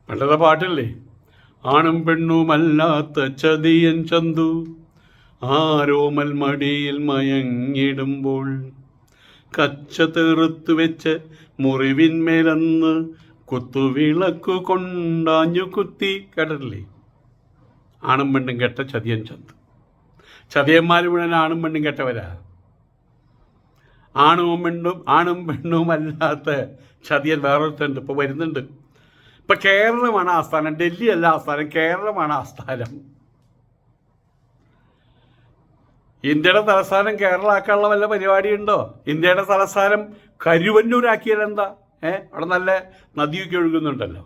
പണ്ടത്തെ പാട്ടില്ലേ, ആണും പെണ്ണുമല്ലാത്ത ചതിയൻ ചന്തു ആരോമൽ മടിയിൽ മയങ്ങിടുമ്പോൾ കച്ച തീർത്തു വെച്ച് മുറിവിന്മേലന്ന് കുത്തുവിളക്കു കൊണ്ടാഞ്ഞു കുത്തി. കേട്ടിട്ടില്ലേ? ആണും പെണ്ണും കെട്ട ചതിയൻ ചന്തു. ചതിയന്മാർ മുഴുവൻ ആണും പെണ്ണും കെട്ടവരാ. ആണും പെണ്ണും അല്ലാത്ത ചതിയൻ വേറൊരുത്തുണ്ട്, ഇപ്പോൾ വരുന്നുണ്ട്. ഇപ്പം കേരളമാണ് ആസ്ഥാനം, ഡൽഹി അല്ല ആസ്ഥാനം, കേരളമാണ് ആസ്ഥാനം. ഇന്ത്യയുടെ തലസ്ഥാനം കേരളമാക്കാനുള്ള വല്ല പരിപാടിയുണ്ടോ? ഇന്ത്യയുടെ തലസ്ഥാനം കരുവന്നൂരാക്കിയാലെന്താ? അവിടെ നല്ല നദിയൊക്കെ ഒഴുകുന്നുണ്ടല്ലോ.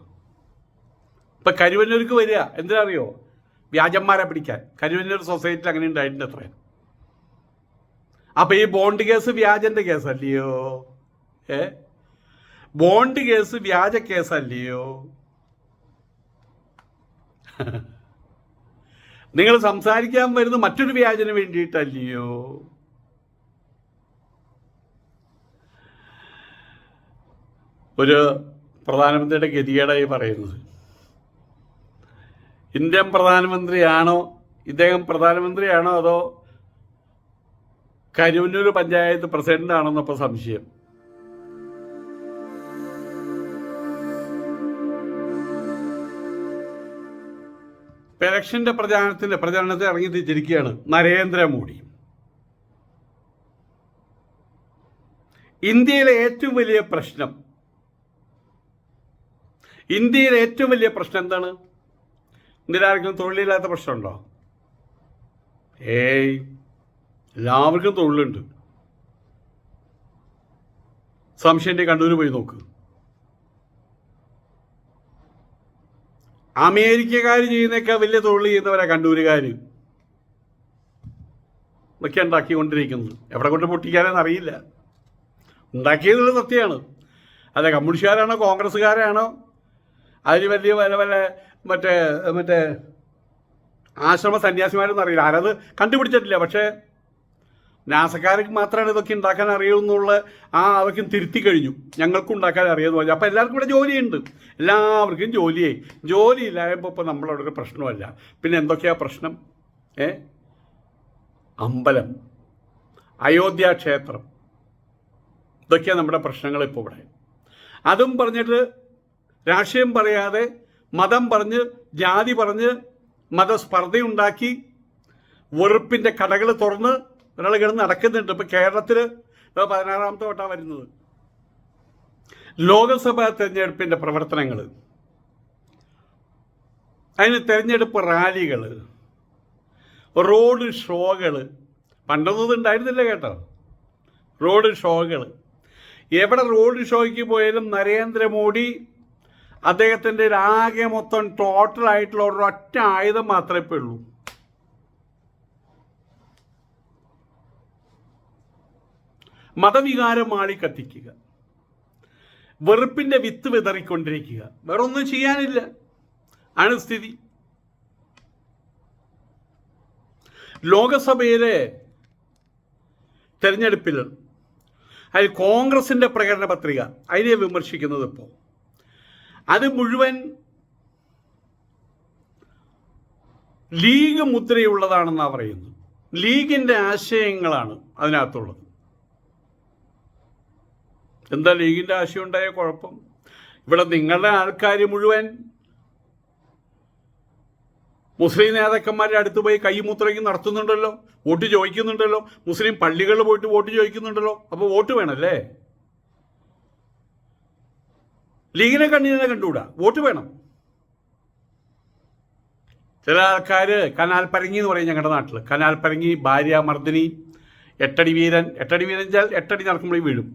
ഇപ്പം കരുവന്നൂർക്ക് വരിക എന്തിനാ അറിയോ? വ്യാജന്മാരെ പിടിക്കാൻ. കരുവന്നൂർ സൊസൈറ്റിയിൽ അങ്ങനെ ഉണ്ടായിട്ടുണ്ട് അത്ര. അപ്പം ഈ ബോണ്ട് കേസ് വ്യാജന്റെ കേസല്ലയോ? ബോണ്ട് കേസ് വ്യാജ കേസല്ലയോ? നിങ്ങൾ സംസാരിക്കാൻ വരുന്ന മറ്റൊരു വ്യാജന് വേണ്ടിയിട്ടല്ലയോ? ഒരു പ്രധാനമന്ത്രിയുടെ ഗതികേടായി പറയുന്നത്. ഇന്ത്യൻ പ്രധാനമന്ത്രിയാണോ, ഇദ്ദേഹം പ്രധാനമന്ത്രിയാണോ അതോ കരുവന്നൂർ പഞ്ചായത്ത് പ്രസിഡന്റ് ആണെന്നപ്പോൾ സംശയം. ഇലക്ഷന്റെ പ്രചാരണത്തിൽ ഇറങ്ങി തിരിച്ചിരിക്കുകയാണ് നരേന്ദ്രമോദി. ഇന്ത്യയിലെ ഏറ്റവും വലിയ പ്രശ്നം എന്താണ്? ഇന്ത്യയിലാർക്കും തൊഴിലില്ലാത്ത പ്രശ്നമുണ്ടോ? എല്ലാവർക്കും തൊഴിലുണ്ട്. സംശയന്റെ കണ്ണൂർ പോയി നോക്ക്. അമേരിക്കക്കാർ ചെയ്യുന്നേക്കാൾ വലിയ തൊഴിൽ ചെയ്യുന്നവരാ കണ്ണൂരുകാർ. ഇതൊക്കെ ഉണ്ടാക്കിക്കൊണ്ടിരിക്കുന്നത്. എവിടെ കൊണ്ട് പൊട്ടിക്കാനെന്ന് അറിയില്ല. ഉണ്ടാക്കിയതുള്ള സത്യമാണ്. അതെ, കമ്മ്യൂണിസ്റ്റുകാരാണോ കോൺഗ്രസ്സുകാരാണോ അതിന് വലിയ വല്ല മറ്റേ ആശ്രമ സന്യാസിമാരൊന്നും അറിയില്ല. ആരത് കണ്ടുപിടിച്ചിട്ടില്ല. പക്ഷേ നാസക്കാർക്ക് മാത്രമാണ് ഇതൊക്കെ ഉണ്ടാക്കാൻ അറിയുമെന്നുള്ള അതൊക്കെ തിരുത്തി കഴിഞ്ഞു. ഞങ്ങൾക്കും ഉണ്ടാക്കാൻ അറിയാമെന്ന് പറഞ്ഞു. അപ്പോൾ എല്ലാവർക്കും ഇവിടെ ജോലിയുണ്ട്. എല്ലാവർക്കും ജോലിയില്ലായപ്പോൾ ഇപ്പോൾ നമ്മളവിടെ ഒരു പ്രശ്നമല്ല. പിന്നെ എന്തൊക്കെയാ പ്രശ്നം? അമ്പലം, അയോധ്യ ക്ഷേത്രം, ഇതൊക്കെയാണ് നമ്മുടെ പ്രശ്നങ്ങൾ ഇപ്പോൾ ഇവിടെ. അതും പറഞ്ഞിട്ട് രാഷ്ട്രീയം പറയാതെ മതം പറഞ്ഞ് ജാതി പറഞ്ഞ് മതസ്പർദ്ധയുണ്ടാക്കി വെറുപ്പിൻ്റെ കടകൾ തുറന്ന് ഒരാൾ കിടന്ന് നടക്കുന്നുണ്ട്. ഇപ്പം കേരളത്തിൽ 16ാമത്തെ വട്ടമാണ് വരുന്നത്. ലോകസഭാ തെരഞ്ഞെടുപ്പിൻ്റെ പ്രവർത്തനങ്ങൾ, അതിന് തെരഞ്ഞെടുപ്പ് റാലികൾ, റോഡ് ഷോകൾ, പണ്ടൊന്നും ഉണ്ടായിരുന്നില്ല കേട്ടോ. റോഡ് ഷോകൾ, എവിടെ റോഡ് ഷോയ്ക്ക് പോയാലും നരേന്ദ്രമോദി അദ്ദേഹത്തിൻ്റെ ആകെ മൊത്തം ടോട്ടലായിട്ടുള്ള ഒരൊറ്റ ആയുധം മാത്രമേ ഉള്ളൂ. മതവികാരം ആളി കത്തിക്കുക, വെറുപ്പിൻ്റെ വിത്ത് വിതറിക്കൊണ്ടിരിക്കുക. വേറെ ഒന്നും ചെയ്യാനില്ല ആണ് സ്ഥിതി. ലോകസഭയിലെ തെരഞ്ഞെടുപ്പിൽ അതിൽ കോൺഗ്രസിൻ്റെ പ്രകടന പത്രിക അതിനെ വിമർശിക്കുന്നത് ഇപ്പോൾ അത് മുഴുവൻ ലീഗ് മുദ്രയുള്ളതാണെന്നാണ് പറയുന്നത്. ലീഗിൻ്റെ ആശയങ്ങളാണ് അതിനകത്തുള്ളത്. എന്താ ലീഗിൻ്റെ ആശയം ഉണ്ടായ കുഴപ്പം? ഇവിടെ നിങ്ങളുടെ ആൾക്കാർ മുഴുവൻ മുസ്ലിം നേതാക്കന്മാരുടെ അടുത്ത് പോയി കൈമുദ്രയ്ക്ക് നടത്തുന്നുണ്ടല്ലോ, വോട്ട് ചോദിക്കുന്നുണ്ടല്ലോ, മുസ്ലിം പള്ളികളിൽ പോയിട്ട് വോട്ട് ചോദിക്കുന്നുണ്ടല്ലോ. അപ്പോൾ വോട്ട് വേണമല്ലേ? ലീഗിനെ കണ്ടുകൂടാ, വോട്ട് വേണം. ചില ആൾക്കാർ കനാൽ പരങ്ങി എന്ന് പറയും ഞങ്ങളുടെ നാട്ടിൽ. കനാൽ പരങ്ങി, ഭാര്യ മർദ്ദിനി, എട്ടടി വീരൻ വെച്ചാൽ 8 അടി നടക്കുമ്പോഴേ വീഴും.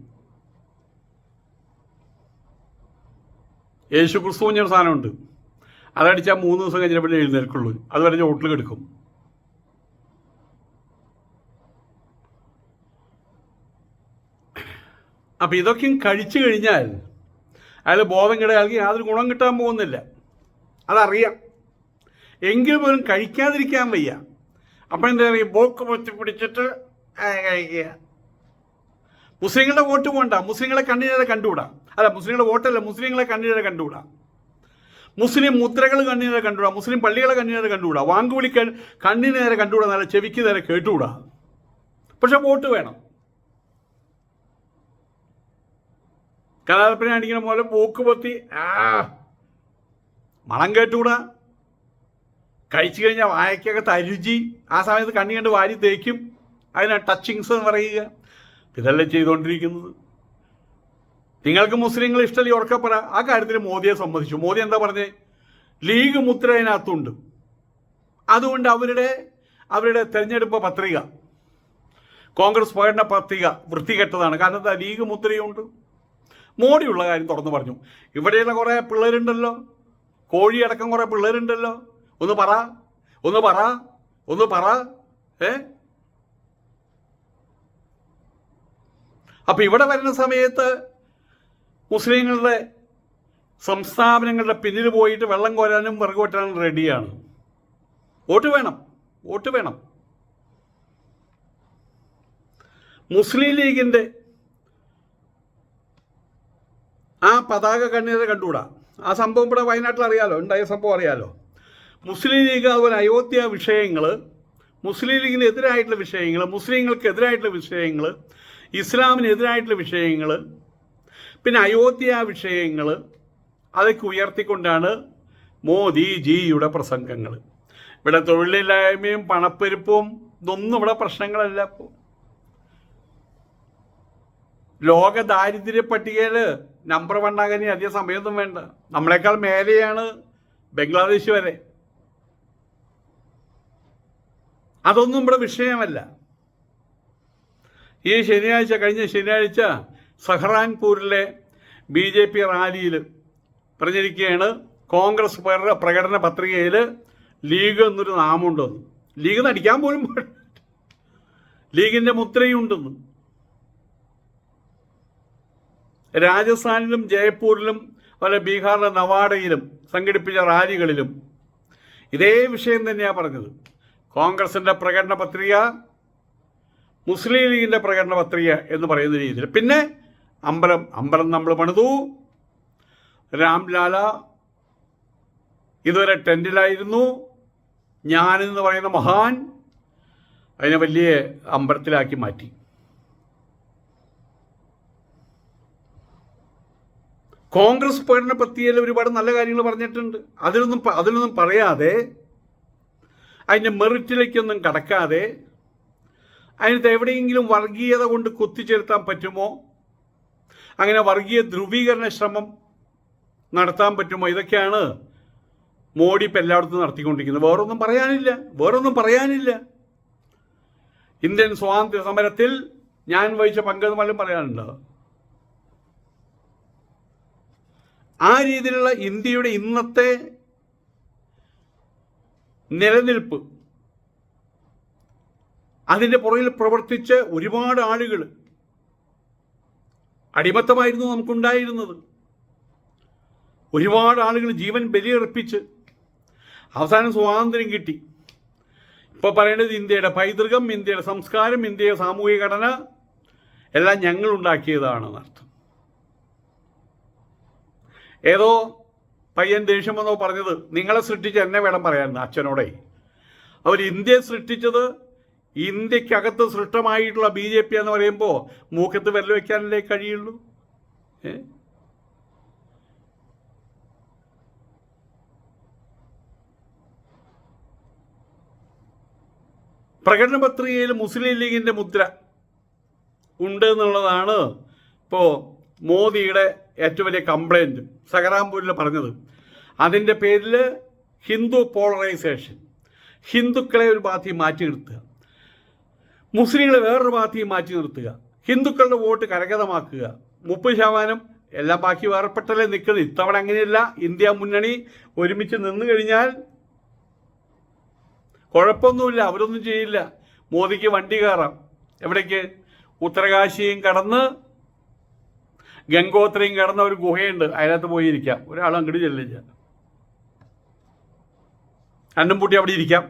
യേശു ക്രിസ്തു പറഞ്ഞൊരു സാധനമുണ്ട്, അതടിച്ചാൽ 3 ദിവസം കഴിഞ്ഞപ്പോഴേ എഴുന്നേൽക്കുള്ളൂ. അതുവരെ ചോട്ടിൽ കിടക്കും. അപ്പം ഇതൊക്കെയും കഴിച്ചു കഴിഞ്ഞാൽ അയാൾ ബോധം കിടയാൾക്ക് യാതൊരു ഗുണം കിട്ടാൻ പോകുന്നില്ല. അതറിയാം. എങ്കിൽ പോലും കഴിക്കാതിരിക്കാൻ വയ്യ. അപ്പം എന്താ പറയുക, ബോക്ക് പൊത്തി പിടിച്ചിട്ട് കഴിക്കുക. മുസ്ലിങ്ങളുടെ വോട്ട് പോകണ്ട, മുസ്ലിങ്ങളെ കണ്ടുകൂടാ. അല്ല, മുസ്ലിങ്ങളുടെ വോട്ടല്ല, മുസ്ലിങ്ങളെ കണ്ടുകൂടാ. മുസ്ലിം മുദ്രകൾ കണ്ണിനേരെ കണ്ടുകൂടാ, മുസ്ലിം പള്ളികളെ കണ്ണിനേരെ കണ്ടുകൂടാ, വാങ്കുവിളി കണ്ണിനേരെ കണ്ടുകൂടാ, നല്ല ചെവിക്ക് നേരെ കേട്ടുകൂടാ. പക്ഷെ വോട്ട് വേണം. കലാൽപ്പന അടിക്കണ പോലെ പോക്ക് പൊത്തി മണം കേട്ടുകൂടാ. കഴിച്ചു കഴിഞ്ഞാൽ വായക്കകത്ത് അരുചി, ആ സമയത്ത് കണ്ണി കണ്ട് വാരി തേക്കും, അതിനാ ടച്ചിങ്സ് എന്ന് പറയുക. ഇതല്ലേ ചെയ്തുകൊണ്ടിരിക്കുന്നത്. നിങ്ങൾക്ക് മുസ്ലിങ്ങൾ ഇഷ്ടമല്ല ഉറക്കപ്പറ. ആ കാര്യത്തിൽ മോദിയെ സമ്മതിച്ചു. മോദി എന്താ പറഞ്ഞേ? ലീഗ് മുദ്ര അതിനകത്തുണ്ട്, അതുകൊണ്ട് അവരുടെ തെരഞ്ഞെടുപ്പ് പത്രിക, കോൺഗ്രസ് പ്രകടന പത്രിക വൃത്തികെട്ടതാണ്. കാരണം എന്താ? ലീഗ് മുദ്രയുണ്ട്. മോഡിയുള്ള കാര്യം തുറന്നു പറഞ്ഞു. ഇവിടെയുള്ള കുറേ പിള്ളേരുണ്ടല്ലോ, കോഴിയടക്കം കുറേ പിള്ളേരുണ്ടല്ലോ. ഒന്ന് പറ. അപ്പൊ ഇവിടെ വരുന്ന സമയത്ത് മുസ്ലിങ്ങളുടെ സംസ്ഥാപനങ്ങളുടെ പിന്നിൽ പോയിട്ട് വെള്ളം കോരാനും വിറക് വെട്ടാനും റെഡിയാണ്. വോട്ട് വേണം. മുസ്ലിം ലീഗിന്റെ ആ പതാക കണ്ണീരെ കണ്ടുകൂടാ. ആ സംഭവം ഇവിടെ വയനാട്ടിൽ അറിയാലോ, ഉണ്ടായ സംഭവം അറിയാലോ. മുസ്ലിം ലീഗ് അതുപോലെ അയോധ്യ വിഷയങ്ങൾ, മുസ്ലിം ലീഗിന് എതിരായിട്ടുള്ള വിഷയങ്ങൾ, മുസ്ലിങ്ങൾക്ക് എതിരായിട്ടുള്ള വിഷയങ്ങൾ, ഇസ്ലാമിനെതിരായിട്ടുള്ള വിഷയങ്ങൾ, പിന്നെ അയോധ്യ വിഷയങ്ങൾ, അതൊക്കെ ഉയർത്തിക്കൊണ്ടാണ് മോദിജിയുടെ പ്രസംഗങ്ങൾ. ഇവിടെ തൊഴിലില്ലായ്മയും പണപ്പെരുപ്പവും ഇതൊന്നും ഇവിടെ പ്രശ്നങ്ങളല്ല. ഇപ്പോൾ ലോക ദാരിദ്ര്യ പട്ടികയിൽ നമ്പർ 1 ആകാൻ അധികം സമയമൊന്നും വേണ്ട. നമ്മളെക്കാൾ മേലെയാണ് ബംഗ്ലാദേശ് വരെ. അതൊന്നും ഇവിടെ വിഷയമല്ല. കഴിഞ്ഞ ശനിയാഴ്ച സഹറാൻപൂരിലെ BJP റാലിയിൽ പറഞ്ഞിരിക്കുകയാണ്, കോൺഗ്രസ് പ്രകടന പത്രികയിൽ ലീഗ് എന്നൊരു നാമമുണ്ടെന്ന്. ലീഗ് നടിക്കാൻ പോലും ലീഗിൻ്റെ മുദ്രയുണ്ടെന്ന്. രാജസ്ഥാനിലും ജയ്പൂരിലും അതുപോലെ ബീഹാറിലെ നവാഡയിലും സംഘടിപ്പിച്ച റാലികളിലും ഇതേ വിഷയം തന്നെയാണ് പറഞ്ഞത്. കോൺഗ്രസിൻ്റെ പ്രകടന പത്രിക, മുസ്ലിം ലീഗിൻ്റെ പ്രകടന പത്രിക എന്ന് പറയുന്ന രീതിയിൽ. പിന്നെ അമ്പലം നമ്മൾ പണിതു. രാംലാല ഇതുവരെ ടെൻറ്റിലായിരുന്നു. ഞാനെന്ന് പറയുന്ന മഹാൻ അതിനെ വലിയ അമ്പലത്തിലാക്കി മാറ്റി. കോൺഗ്രസ് പ്രകടന പത്രികയിൽ ഒരുപാട് നല്ല കാര്യങ്ങൾ പറഞ്ഞിട്ടുണ്ട്. അതിലൊന്നും പറയാതെ, അതിൻ്റെ മെറിറ്റിലേക്കൊന്നും കടക്കാതെ, അതിനകത്ത് എവിടെയെങ്കിലും വർഗീയത കൊണ്ട് കുത്തിച്ചേർത്താൻ പറ്റുമോ, അങ്ങനെ വർഗീയ ധ്രുവീകരണ ശ്രമം നടത്താൻ പറ്റുമോ, ഇതൊക്കെയാണ് മോഡി ഇപ്പം എല്ലായിടത്തും നടത്തിക്കൊണ്ടിരിക്കുന്നത്. വേറൊന്നും പറയാനില്ല. ഇന്ത്യൻ സ്വാതന്ത്ര്യ സമരത്തിൽ ഞാൻ വഹിച്ച പങ്കെന്ന് പലരും പറയാനുണ്ട്. ആ രീതിയിലുള്ള ഇന്ത്യയുടെ ഇന്നത്തെ നിലനിൽപ്പ്, അതിൻ്റെ പുറകിൽ പ്രവർത്തിച്ച് ഒരുപാട് ആളുകൾ, അടിമത്തമായിരുന്നു നമുക്കുണ്ടായിരുന്നത്. ഒരുപാട് ആളുകൾ ജീവൻ ബലിയർപ്പിച്ച് അവസാനം സ്വാതന്ത്ര്യം കിട്ടി. ഇപ്പോൾ പറയേണ്ടത് ഇന്ത്യയുടെ പൈതൃകം, ഇന്ത്യയുടെ സംസ്കാരം, ഇന്ത്യയുടെ സാമൂഹിക ഘടന എല്ലാം ഞങ്ങളുണ്ടാക്കിയതാണെന്നർത്ഥം. ഏതോ പയ്യൻ ദേഷ്യം വന്നോ പറഞ്ഞത്, നിങ്ങളെ സൃഷ്ടിച്ച് എന്നെ വേണം പറയാൻ അച്ഛനോടെ. അവർ ഇന്ത്യയെ സൃഷ്ടിച്ചത്, ഇന്ത്യക്കകത്ത് സൃഷ്ടമായിട്ടുള്ള BJP എന്ന് പറയുമ്പോൾ മൂക്കത്ത് വിരൽ വയ്ക്കാനല്ലേ കഴിയുള്ളൂ. പ്രകടന പത്രികയിൽ മുസ്ലിം ലീഗിൻ്റെ മുദ്ര ഉണ്ട് എന്നുള്ളതാണ് ഇപ്പോൾ മോദിയുടെ ഏറ്റവും വലിയ കംപ്ലൈൻറ്റ്. സഹറാൻപൂരിൽ പറഞ്ഞത് അതിൻ്റെ പേരിൽ ഹിന്ദു പോളറൈസേഷൻ, ഹിന്ദുക്കളെ ഒരു ഭാഗത്തേക്ക് മാറ്റി നിർത്തുക, മുസ്ലിങ്ങളെ വേറൊരു ഭാഗത്തേക്ക് മാറ്റി നിർത്തുക, ഹിന്ദുക്കളുടെ വോട്ട് കരഗതമാക്കുക, 30% എല്ലാം ബാക്കി വേർപ്പെട്ടല്ലേ നിൽക്കുന്നത്. ഇത്തവണ അങ്ങനെയല്ല. ഇന്ത്യ മുന്നണി ഒരുമിച്ച് നിന്നു കഴിഞ്ഞാൽ കുഴപ്പമൊന്നുമില്ല, അവരൊന്നും ചെയ്യില്ല. മോദിക്ക് വണ്ടി കയറാം. എവിടേക്ക്? ഉത്തരകാശിയും കടന്ന് ഗംഗോത്രയും കടന്ന ഒരു ഗുഹയുണ്ട്, അതിനകത്ത് പോയിരിക്കാം. ഒരാൾ അങ്ങോട്ട് ചെല്ലില്ല, രണ്ടും പൂട്ടി അവിടെ ഇരിക്കാം.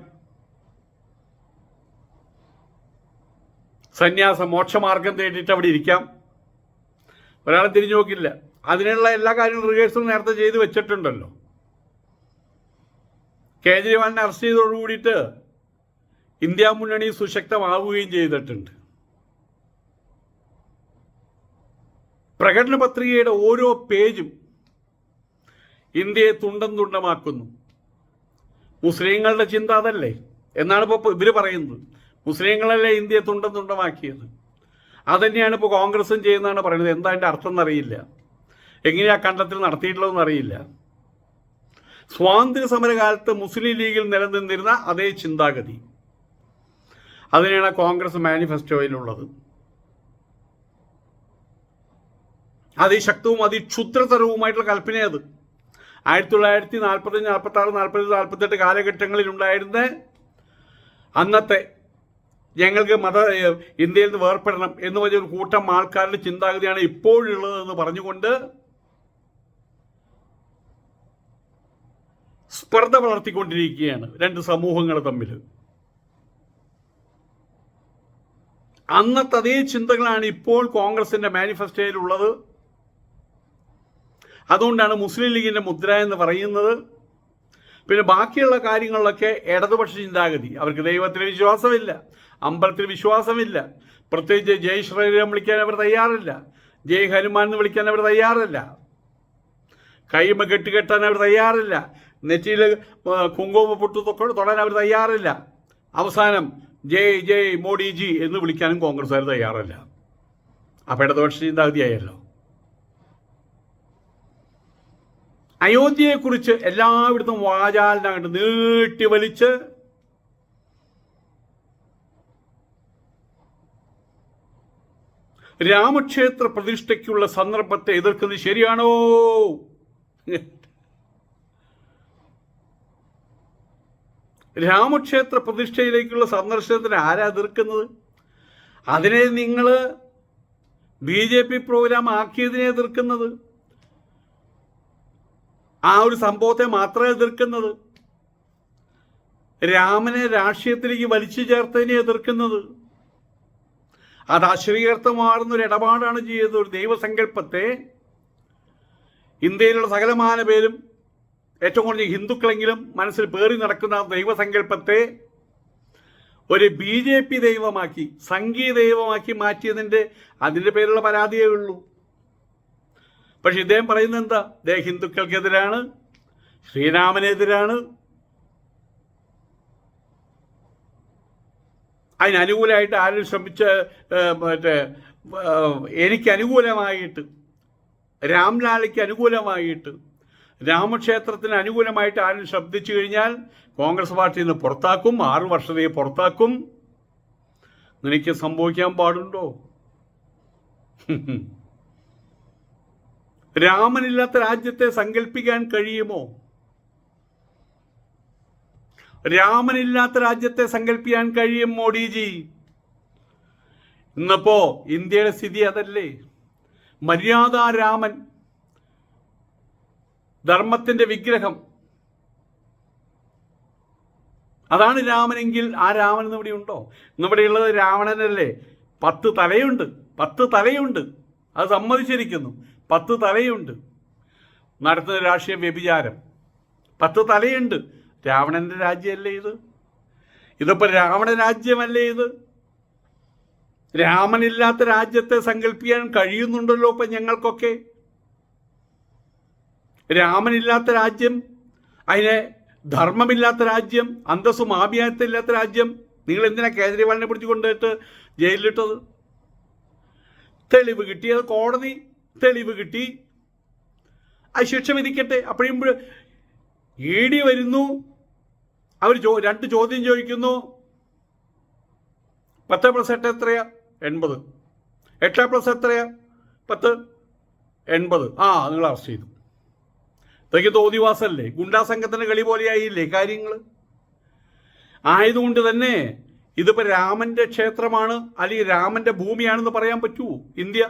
സന്യാസം, മോക്ഷമാർഗം തേടിയിട്ട് അവിടെ ഇരിക്കാം. ഒരാളെ തിരിഞ്ഞു നോക്കില്ല. അതിനുള്ള എല്ലാ കാര്യങ്ങളും റിഹേഴ്സൽ നേരത്തെ ചെയ്ത് വെച്ചിട്ടുണ്ടല്ലോ. കേജ്രിവാളിനെ അറസ്റ്റ് ചെയ്തതോടു കൂടിയിട്ട് ഇന്ത്യ മുന്നണി സുശക്തമാവുകയും ചെയ്തിട്ടുണ്ട്. പ്രകടന പത്രികയുടെ ഓരോ പേജും ഇന്ത്യയെ തുണ്ടം തുണ്ടമാക്കുന്നു. മുസ്ലിങ്ങളുടെ ചിന്ത അതല്ലേ എന്നാണ് ഇപ്പോൾ ഇവർ പറയുന്നത്. മുസ്ലിങ്ങളല്ലേ ഇന്ത്യയെ തുണ്ടം തുണ്ടമാക്കിയത്. അതുതന്നെയാണ് ഇപ്പോൾ കോൺഗ്രസും ചെയ്യുന്നതാണ് പറയുന്നത്. എന്താ അതിൻ്റെ അർത്ഥം എന്നറിയില്ല, എങ്ങനെയാ കണ്ടെത്തൽ നടത്തിയിട്ടുള്ളതെന്ന് അറിയില്ല. സ്വാതന്ത്ര്യ സമരകാലത്ത് മുസ്ലിം ലീഗിൽ നിലനിന്നിരുന്ന അതേ ചിന്താഗതി അതിനെയാണ് കോൺഗ്രസ് മാനിഫെസ്റ്റോയിലുള്ളത്. അതിശക്തവും അതിക്ഷുദ്രതരവുമായിട്ടുള്ള കൽപ്പനയത് 1945, 46, 47, 48 കാലഘട്ടങ്ങളിലുണ്ടായിരുന്ന അന്നത്തെ ഞങ്ങൾക്ക് ഇന്ത്യയിൽ നിന്ന് വേർപ്പെടണം എന്ന് പറഞ്ഞൊരു കൂട്ടം ആൾക്കാരുടെ ചിന്താഗതിയാണ് ഇപ്പോഴുള്ളതെന്ന് പറഞ്ഞുകൊണ്ട് സ്പർദ്ധ വളർത്തിക്കൊണ്ടിരിക്കുകയാണ് രണ്ട് സമൂഹങ്ങൾ തമ്മിൽ. അന്നത്തെ അതേ ചിന്തകളാണ് ഇപ്പോൾ കോൺഗ്രസിന്റെ മാനിഫെസ്റ്റോയിലുള്ളത്. അതുകൊണ്ടാണ് മുസ്ലിം ലീഗിന്റെ മുദ്ര എന്ന് പറയുന്നത്. പിന്നെ ബാക്കിയുള്ള കാര്യങ്ങളിലൊക്കെ ഇടതുപക്ഷ ചിന്താഗതി. അവർക്ക് ദൈവത്തിൽ വിശ്വാസമില്ല, അമ്പലത്തിൽ വിശ്വാസമില്ല, പ്രത്യേകിച്ച് ജയ് ശ്രീരാം വിളിക്കാൻ അവർ തയ്യാറില്ല, ജയ് ഹനുമാൻ എന്ന് വിളിക്കാൻ അവർ തയ്യാറില്ല, കൈമ കെട്ടുകെട്ടാൻ അവർ തയ്യാറില്ല, നെറ്റിയിൽ കുങ്കുമ പൊട്ടു തൊടാൻ അവർ തയ്യാറില്ല, അവസാനം ജയ് ജയ് മോഡിജി എന്ന് വിളിക്കാനും കോൺഗ്രസ്സുകാർ തയ്യാറല്ല. അപ്പം ഇടതുപക്ഷ ചിന്താഗതിയായല്ലോ. അയോധ്യയെക്കുറിച്ച് എല്ലായിടത്തും വാചാലിനകത്ത് നീട്ടി വലിച്ച് രാമക്ഷേത്ര പ്രതിഷ്ഠയ്ക്കുള്ള സന്ദർഭത്തെ എതിർക്കുന്നത് ശരിയാണോ? രാമക്ഷേത്ര പ്രതിഷ്ഠയിലേക്കുള്ള സന്ദർശനത്തിന് ആരാ എതിർക്കുന്നത്? അതിനെ നിങ്ങൾ BJP പ്രോഗ്രാം ആക്കിയതിനെ എതിർക്കുന്നത്, ആ ഒരു സംഭവത്തെ മാത്രമേ എതിർക്കുന്നത്, രാമനെ രാഷ്ട്രീയത്തിലേക്ക് വലിച്ചു ചേർത്തതിനെ എതിർക്കുന്നത്. അത് അശ്രീകർത്ഥമാർന്നൊരു ഇടപാടാണ് ചെയ്തത്. ഒരു ദൈവസങ്കല്പത്തെ ഇന്ത്യയിലുള്ള സകലമാന പേരും, ഏറ്റവും കൂടുതൽ ഹിന്ദുക്കളെങ്കിലും മനസ്സിൽ പേറി നടക്കുന്ന ദൈവസങ്കല്പത്തെ ഒരു BJP ദൈവമാക്കി, സംഘീയ ദൈവമാക്കി അതിൻ്റെ പേരുള്ള പരാതിയേ ഉള്ളൂ. പക്ഷെ ഇദ്ദേഹം പറയുന്നത് എന്താ? ഇദ്ദേഹം ഹിന്ദുക്കൾക്കെതിരാണ്, ശ്രീരാമനെതിരാണ്, അതിനനുകൂലമായിട്ട് ആരും എനിക്ക് അനുകൂലമായിട്ട്, രാംലാലയ്ക്ക് അനുകൂലമായിട്ട്, രാമക്ഷേത്രത്തിന് അനുകൂലമായിട്ട് ആരും ശബ്ദിച്ചു കഴിഞ്ഞാൽ കോൺഗ്രസ് പാർട്ടിയിൽ നിന്ന് പുറത്താക്കും, 6 വർഷത്തേക്ക് പുറത്താക്കും. നിനക്ക് സംഭവിക്കാൻ പാടുണ്ടോ? രാമനില്ലാത്ത രാജ്യത്തെ സങ്കല്പിക്കാൻ കഴിയുമോ? രാമനില്ലാത്ത രാജ്യത്തെ സങ്കല്പിക്കാൻ കഴിയും മോഡിജി? ഇന്നിപ്പോ ഇന്ത്യയുടെ സ്ഥിതി അതല്ലേ? മര്യാദാ രാമൻ, ധർമ്മത്തിന്റെ വിഗ്രഹം, അതാണ് രാമനെങ്കിൽ ആ രാമൻ ഇന്നിവിടെ ഉണ്ടോ? ഇന്നിവിടെയുള്ളത് രാവണനല്ലേ? 10 തലയുണ്ട്, 10 തലയുണ്ട്, അത് സമ്മതിച്ചിരിക്കുന്നു. 10 തലയുണ്ട്. നടത്തുന്ന രാഷ്ട്രീയ വ്യഭിചാരം, 10 തലയുണ്ട്. രാവണന്റെ രാജ്യമല്ലേ ഇത്? ഇതിപ്പോ രാവണ രാജ്യമല്ലേ ഇത്? രാമനില്ലാത്ത രാജ്യത്തെ സങ്കല്പിക്കാൻ കഴിയുന്നുണ്ടല്ലോ ഇപ്പൊ ഞങ്ങൾക്കൊക്കെ. രാമനില്ലാത്ത രാജ്യം, അതിനെ ധർമ്മമില്ലാത്ത രാജ്യം, അന്തസ്സും ആഭിയാത്യമില്ലാത്ത രാജ്യം. നിങ്ങൾ എന്തിനാ കേജ്രിവാളിനെ പിടിച്ചു കൊണ്ടുപോയിട്ട് ജയിലിലിട്ടത്? തെളിവ് കിട്ടി, അത് കോടതി തെളിവ് കിട്ടി, അത് ശിക്ഷ വിധിക്കട്ടെ. അപ്പോഴും ED വരുന്നു, അവർ 2 ചോദ്യം ചോദിക്കുന്നു. 10 + 8 എത്രയാ? 80. 8 + എത്രയാ? 10. 80. നിങ്ങൾ അറസ്റ്റ് ചെയ്തു. ഇതൊക്കെ തോന്നിവാസല്ലേ? ഗുണ്ടാസംഘത്തിന്റെ കളി പോലെയായില്ലേ കാര്യങ്ങൾ? ആയതുകൊണ്ട് തന്നെ ഇതിപ്പോൾ രാമന്റെ ക്ഷേത്രമാണ് അല്ലെങ്കിൽ രാമന്റെ ഭൂമിയാണെന്ന് പറയാൻ പറ്റുമോ? ഇന്ത്യ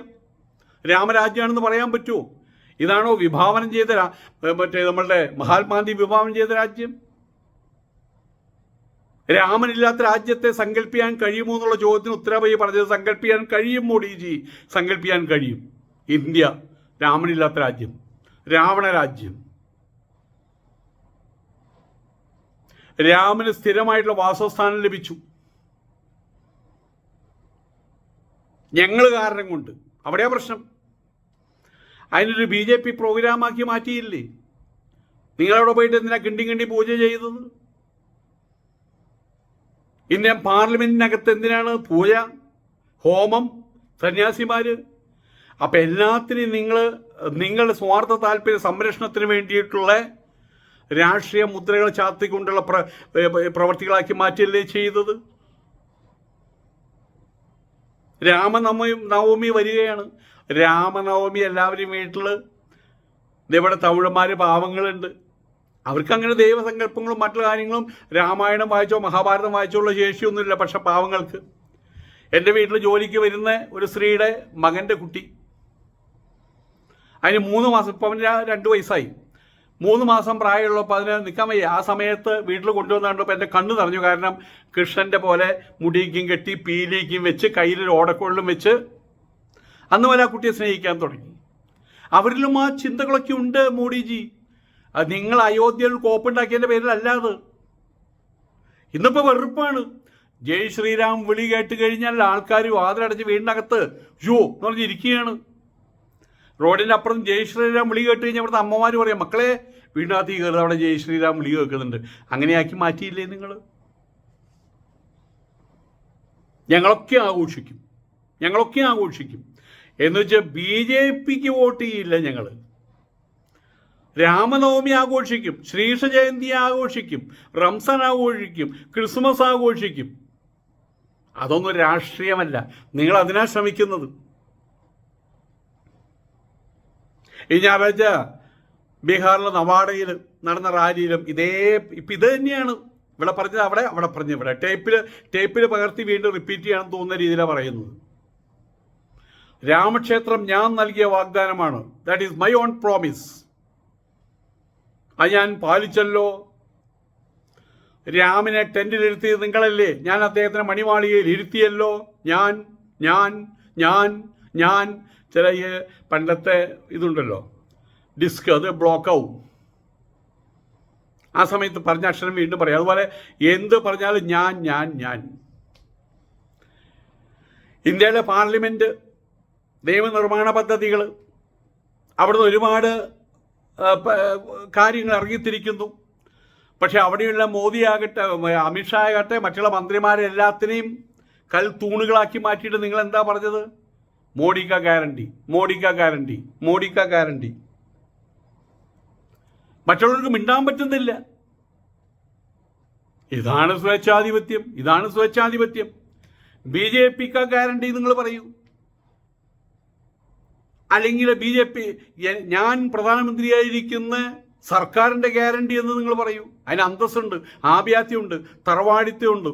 രാമരാജ്യമാണെന്ന് പറയാൻ പറ്റുമോ? ഇതാണോ വിഭാവനം ചെയ്ത നമ്മളുടെ മഹാത്മാഗാന്ധി വിഭാവനം ചെയ്ത രാജ്യം? രാമനില്ലാത്ത രാജ്യത്തെ സങ്കല്പിക്കാൻ കഴിയുമോ എന്നുള്ള ചോദ്യത്തിന് ഉത്തരവായി പറഞ്ഞത് സങ്കല്പിക്കാൻ കഴിയും മോഡിജി, സങ്കല്പിക്കാൻ കഴിയും. ഇന്ത്യ രാമനില്ലാത്ത രാജ്യം, രാവണ രാജ്യം. രാമന് സ്ഥിരമായിട്ടുള്ള വാസസ്ഥാനം ലഭിച്ചു. ഞങ്ങൾ കാരണം കൊണ്ട്. അവിടെയാ പ്രശ്നം. അതിനൊരു BJP പ്രോഗ്രാമാക്കി മാറ്റിയില്ലേ? നിങ്ങളവിടെ പോയിട്ട് എന്തിനാ കിണ്ടി പൂജ ചെയ്തത്? ഇന്ത്യൻ പാർലമെന്റിനകത്ത് എന്തിനാണ് പൂജ, ഹോമം, സന്യാസിമാർ? അപ്പം എല്ലാത്തിനും നിങ്ങളുടെ സ്വാർത്ഥ താല്പര്യ സംരക്ഷണത്തിന് വേണ്ടിയിട്ടുള്ള രാഷ്ട്രീയ മുദ്രകൾ ചാർത്തിക്കൊണ്ടുള്ള പ്രവർത്തികളാക്കി മാറ്റിയല്ലേ ചെയ്തത്? രാമനവമി വരികയാണ്. രാമനവമി എല്ലാവരും വീട്ടിൽ ഇവിടെ തമിഴന്മാർ പാവങ്ങളുണ്ട്. അവർക്ക് അങ്ങനെ ദൈവസങ്കല്പങ്ങളും മറ്റുള്ള കാര്യങ്ങളും രാമായണം വായിച്ചോ മഹാഭാരതം വായിച്ചോ ഉള്ള ശേഷിയൊന്നുമില്ല. പക്ഷെ പാവങ്ങൾക്ക്, എൻ്റെ വീട്ടിൽ ജോലിക്ക് വരുന്ന ഒരു സ്ത്രീയുടെ മകൻ്റെ കുട്ടി, അതിന് 3 മാസം, ഇപ്പം അവന് 2 വയസ്സായി, 3 മാസം പ്രായമുള്ളപ്പോൾ അതിന് നിൽക്കാൻ വയ്യ. ആ സമയത്ത് വീട്ടിൽ കൊണ്ടുവന്ന് കണ്ടപ്പോൾ എൻ്റെ കണ്ണ് നിറഞ്ഞു. കാരണം കൃഷ്ണൻ്റെ പോലെ മുടിക്കും കെട്ടി പീലിക്കും വെച്ച് കയ്യിലൊരു ഓടക്കൊള്ളും വെച്ച് അന്ന് പോലെ ആ കുട്ടിയെ സ്നേഹിക്കാൻ തുടങ്ങി. അവരിലും ആ ചിന്തകളൊക്കെ ഉണ്ട് മോഡിജി. അത് നിങ്ങൾ അയോധ്യയിൽ കോപ്പുണ്ടാക്കിയതിൻ്റെ പേരിലല്ലാതെ. ഇന്നിപ്പോൾ വെറുപ്പാണ്. ജയ് ശ്രീരാം വിളി കേട്ട് കഴിഞ്ഞാൽ ആൾക്കാർ വാതിലടച്ച് വീടിനകത്ത് ഷോ എന്ന് പറഞ്ഞിരിക്കുകയാണ്. റോഡിൻ്റെ അപ്പുറം ജയ് ശ്രീരാം വിളി കേട്ട് കഴിഞ്ഞാൽ അവിടുത്തെ അമ്മമാർ പറയാം, മക്കളെ വീടിനകത്ത് കയറുന്നത് അവിടെ ജയ് ശ്രീരാം വിളി കേൾക്കുന്നുണ്ട്. അങ്ങനെയാക്കി മാറ്റിയില്ലേ നിങ്ങൾ? ഞങ്ങളൊക്കെ ആഘോഷിക്കും എന്ന് വെച്ചാൽ BJPക്ക് വോട്ട് ചെയ്യില്ല. ഞങ്ങൾ രാമനവമി ആഘോഷിക്കും, ശ്രീകൃഷ്ണ ജയന്തി ആഘോഷിക്കും, റംസാൻ ആഘോഷിക്കും, ക്രിസ്മസ് ആഘോഷിക്കും. അതൊന്നും രാഷ്ട്രീയമല്ല. നിങ്ങൾ അതിനാ ശ്രമിക്കുന്നത്. ഈ ഞായറാഴ്ച ബീഹാറിലെ നവാഡയിൽ നടന്ന റാലിയിലും ഇപ്പം ഇത് തന്നെയാണ് ഇവിടെ പറഞ്ഞത്, അവിടെ പറഞ്ഞത് ഇവിടെ. ടേപ്പിൽ പകർത്തി വീണ്ടും റിപ്പീറ്റ് ചെയ്യാൻ തോന്നുന്ന രീതിയിലാണ് പറയുന്നത്. രാമക്ഷേത്രം ഞാൻ നൽകിയ വാഗ്ദാനമാണ്. That is my own promise. അത് ഞാൻ പാലിച്ചല്ലോ. രാമനെ ടെന്റിലിരുത്തിയത് നിങ്ങളല്ലേ? ഞാൻ അദ്ദേഹത്തിനെ മണിമാളികയിൽ ഇരുത്തിയല്ലോ. ഞാൻ ചില പണ്ടത്തെ ഇതുണ്ടല്ലോ ഡിസ്ക്, അത് ബ്ലോക്കാവും. ആ സമയത്ത് പറഞ്ഞ അക്ഷരം വീണ്ടും പറയാം. അതുപോലെ എന്ത് പറഞ്ഞാലും ഞാൻ. ഇന്ത്യയിലെ പാർലമെൻറ്റ് നിയമനിർമ്മാണ പദ്ധതികൾ, അവിടുന്ന് ഒരുപാട് കാര്യങ്ങൾ ഇറങ്ങിത്തിരിക്കുന്നു. പക്ഷെ അവിടെയുള്ള മോദിയാകട്ടെ, അമിത്ഷാ ആകട്ടെ, മറ്റുള്ള മന്ത്രിമാരെ എല്ലാത്തിനെയും തൂണുകളാക്കി മാറ്റിയിട്ട് നിങ്ങൾ എന്താ പറഞ്ഞത്? മോഡി കാ ഗ്യാരണ്ടി. മറ്റുള്ളവർക്ക് മിണ്ടാൻ പറ്റുന്നില്ല. ഇതാണ് സ്വേച്ഛാധിപത്യം. BJP കാ ഗ്യാരണ്ടി നിങ്ങൾ പറയൂ. അല്ലെങ്കിൽ BJP ഞാൻ പ്രധാനമന്ത്രിയായിരിക്കുന്ന സർക്കാരിൻ്റെ ഗ്യാരണ്ടി എന്ന് നിങ്ങൾ പറയൂ. അതിന് അന്തസ്സുണ്ട്, ആഭിജാത്യമുണ്ട്, തറവാടിത്തമുണ്ട്.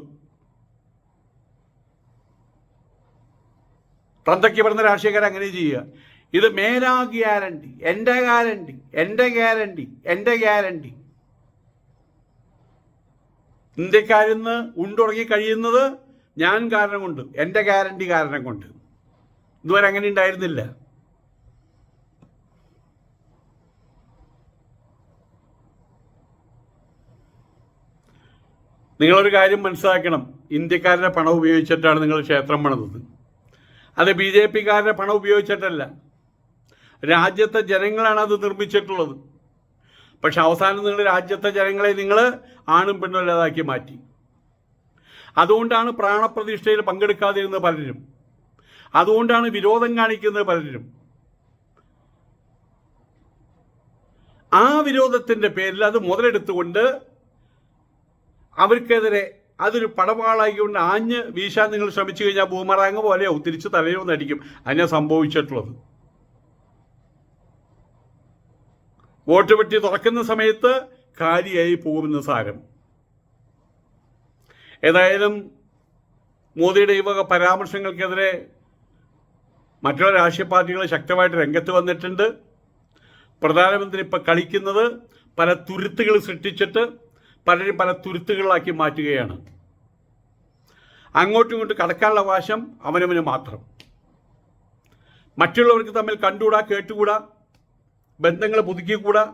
തന്തയ്ക്ക് പറഞ്ഞ രാഷ്ട്രീയക്കാർ അങ്ങനെ ചെയ്യുക. ഇത് മേരാ ഗ്യാരണ്ടി, എൻ്റെ ഗ്യാരണ്ടി. ഇന്ത്യക്കാരിന്ന് ഉണ്ടുറങ്ങി കഴിയുന്നത് ഞാൻ കാരണം കൊണ്ട്, എൻ്റെ ഗ്യാരണ്ടി കാരണം കൊണ്ട്. ഇതുവരെ അങ്ങനെ ഉണ്ടായിരുന്നില്ല. നിങ്ങളൊരു കാര്യം മനസ്സിലാക്കണം. ഇന്ത്യക്കാരുടെ പണം ഉപയോഗിച്ചിട്ടാണ് നിങ്ങൾ ക്ഷേത്രം പണിതത്. അത് BJPക്കാരുടെ പണം ഉപയോഗിച്ചിട്ടല്ല. രാജ്യത്തെ ജനങ്ങളാണ് അത് നിർമ്മിച്ചിട്ടുള്ളത്. പക്ഷെ അവസാനം നിങ്ങൾ രാജ്യത്തെ ജനങ്ങളെ നിങ്ങൾ ആണും പെണ്ണും ഇല്ലാതാക്കി മാറ്റി. അതുകൊണ്ടാണ് പ്രാണപ്രതിഷ്ഠയിൽ പങ്കെടുക്കാതിരുന്നത് പലരും. അതുകൊണ്ടാണ് വിരോധം കാണിക്കുന്നത് പലരും. ആ വിരോധത്തിൻ്റെ പേരിൽ അത് മുതലെടുത്തുകൊണ്ട് അവർക്കെതിരെ അതൊരു പടവാളായിക്കൊണ്ട് ആഞ്ഞ് വീശാൻ നിങ്ങൾ ശ്രമിച്ചു കഴിഞ്ഞാൽ ബൂമറാങ് പോലെയോ തിരിച്ച് തലയോ നടിക്കും. അതിനെ സംഭവിച്ചിട്ടുള്ളത്. വോട്ട് പെട്ടി തുറക്കുന്ന സമയത്ത് കാലിയായി പോകുമെന്ന് സാരം. ഏതായാലും മോദിയുടെ ഈ വക പരാമർശങ്ങൾക്കെതിരെ മറ്റുള്ള രാഷ്ട്രീയ പാർട്ടികൾ ശക്തമായിട്ട് രംഗത്ത് വന്നിട്ടുണ്ട്. പ്രധാനമന്ത്രി ഇപ്പം കളിക്കുന്നത് പല തുരുത്തുകൾ സൃഷ്ടിച്ചിട്ട് പലരും പല തുരുത്തുകളിലാക്കി മാറ്റുകയാണ്. അങ്ങോട്ടും ഇങ്ങോട്ടും കടക്കാനുള്ള അവകാശം അവനവന് മാത്രം. മറ്റുള്ളവർക്ക് തമ്മിൽ കണ്ടുകൂടാ, കേട്ടുകൂടാ, ബന്ധങ്ങൾ പുതുക്കിക്കൂടാ.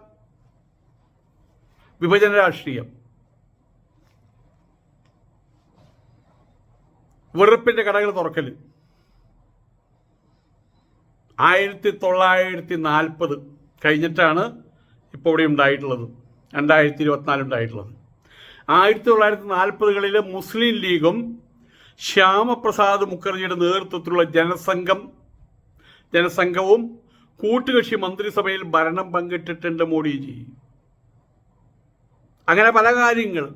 വിഭജന രാഷ്ട്രീയം. വെറുപ്പിൻ്റെ കടകൾ തുറക്കൽ 1940 കഴിഞ്ഞിട്ടാണ് ഇപ്പോൾ ഇവിടെ ഉണ്ടായിട്ടുള്ളത്, 2024 ഉണ്ടായിട്ടുള്ളത്. 1940കളിൽ മുസ്ലിം ലീഗും ശ്യാമപ്രസാദ് മുഖർജിയുടെ നേതൃത്വത്തിലുള്ള ജനസംഘവും കൂട്ടുകക്ഷി മന്ത്രിസഭയിൽ ഭരണം പങ്കിട്ടിട്ടുണ്ട് മോഡിജി. അങ്ങനെ പല കാര്യങ്ങൾ.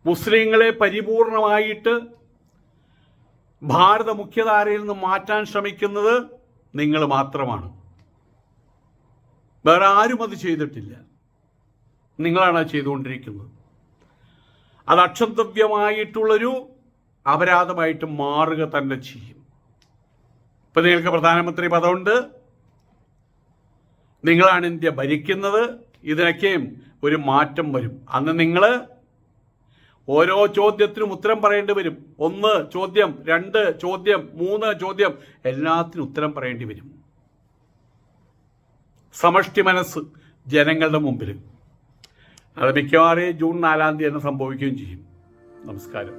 മുസ്ലിങ്ങളെ പരിപൂർണമായിട്ട് ഭാരത മുഖ്യധാരയിൽ നിന്ന് മാറ്റാൻ ശ്രമിക്കുന്നത് നിങ്ങൾ മാത്രമാണ്. വേറെ ആരും അത് ചെയ്തിട്ടില്ല, നിങ്ങളാണ് അത് ചെയ്തുകൊണ്ടിരിക്കുന്നത്. അത് അക്ഷന്തവ്യമായിട്ടുള്ളൊരു അപരാധമായിട്ട് മാറുക തന്നെ ചെയ്യും. ഇപ്പം നിങ്ങൾക്ക് പ്രധാനമന്ത്രി പദമുണ്ട്, നിങ്ങളാണ് ഇന്ത്യ ഭരിക്കുന്നത്. ഇതിനൊക്കെയും ഒരു മാറ്റം വരും. അന്ന് നിങ്ങൾ ഓരോ ചോദ്യത്തിനും ഉത്തരം പറയേണ്ടി വരും. 1 ചോദ്യം, 2 ചോദ്യം, 3 ചോദ്യം, എല്ലാത്തിനും ഉത്തരം പറയേണ്ടി വരും. സമഷ്ടി മനസ്സ് ജനങ്ങളുടെ മുമ്പിൽ. അത് മിക്കവാറും ജൂൺ 4 തന്നെ സംഭവിക്കുകയും ചെയ്യും. നമസ്കാരം.